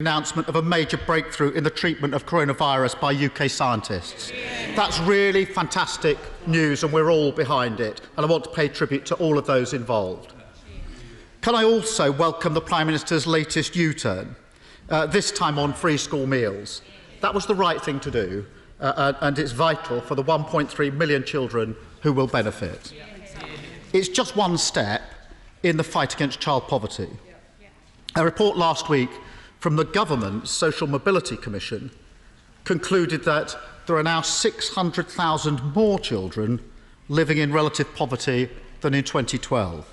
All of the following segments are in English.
Announcement of a major breakthrough in the treatment of coronavirus by UK scientists. That's really fantastic news and we're all behind it, and I want to pay tribute to all of those involved. Can I also welcome the Prime Minister's latest U-turn, this time on free school meals. That was the right thing to do, and it's vital for the 1.3 million children who will benefit. It's just one step in the fight against child poverty. A report last week from the Government's Social Mobility Commission concluded that there are now 600,000 more children living in relative poverty than in 2012.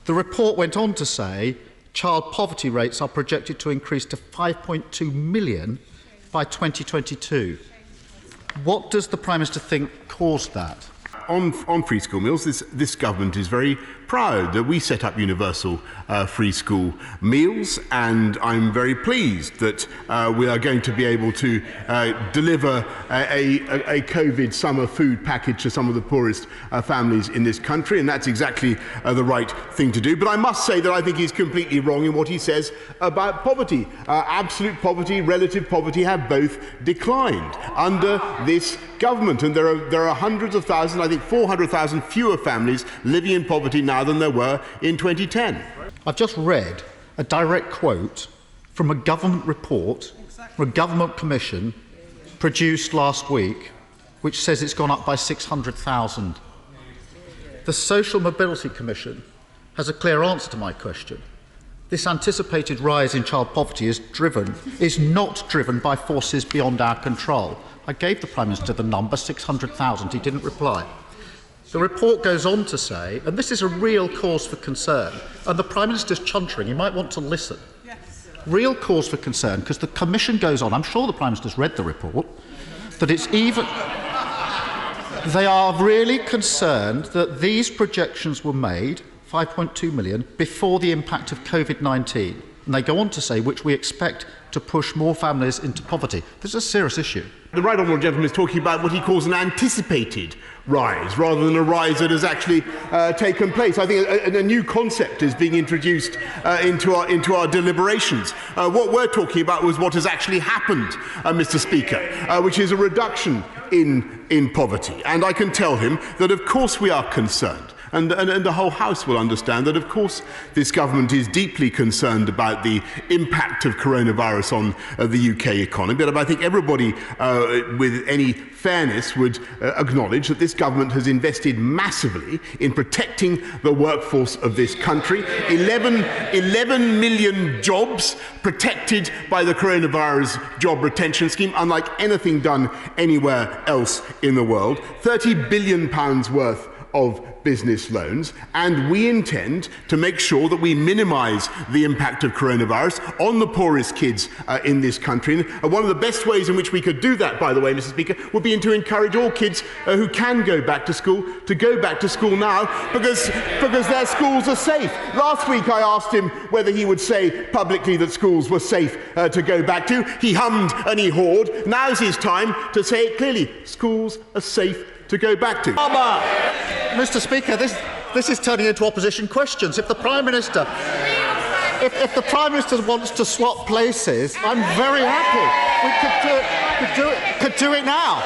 The report went on to say child poverty rates are projected to increase to 5.2 million by 2022. What does the Prime Minister think caused that? On free school meals, this government is very proud that we set up universal free school meals, and I'm very pleased that we are going to be able to deliver a COVID summer food package to some of the poorest families in this country, and that's exactly the right thing to do. But I must say that I think he's completely wrong in what he says about poverty. Absolute poverty, relative poverty have both declined under this government, and there are hundreds of thousands, I think 400,000 fewer families living in poverty now than there were in 2010. I've just read a direct quote from a government report, from a government commission produced last week, which says it's gone up by 600,000. The Social Mobility Commission has a clear answer to my question. This anticipated rise in child poverty is not driven by forces beyond our control. I gave the Prime Minister the number, 600,000. He didn't reply. The report goes on to say, and this is a real cause for concern, and the Prime Minister's chuntering, he might want to listen. Yes. Real cause for concern, because the Commission goes on, I'm sure the Prime Minister's read the report, that it's even... They are really concerned that these projections were made, 5.2 million, before the impact of COVID-19. And they go on to say, which we expect to push more families into poverty. This is a serious issue. The right honourable gentleman is talking about what he calls an anticipated rise, rather than a rise that has actually taken place. I think a new concept is being introduced into our deliberations. What we're talking about was what has actually happened, Mr. Speaker, which is a reduction in poverty. And I can tell him that, of course, we are concerned. And the whole House will understand that, of course, this government is deeply concerned about the impact of coronavirus on the UK economy. But I think everybody with any fairness would acknowledge that this government has invested massively in protecting the workforce of this country. 11 million jobs protected by the coronavirus job retention scheme, unlike anything done anywhere else in the world. £30 billion worth of business loans, and we intend to make sure that we minimise the impact of coronavirus on the poorest kids in this country. And one of the best ways in which we could do that, by the way, Mr. Speaker, would be to encourage all kids who can go back to school to go back to school now, because their schools are safe. Last week I asked him whether he would say publicly that schools were safe to go back to. He hummed and he hawed. Now's his time to say it clearly. Schools are safe to go back to. Mr. Speaker, this is turning into opposition questions. If the Prime Minister, if the Prime Minister wants to swap places, I'm very happy. We could do it now.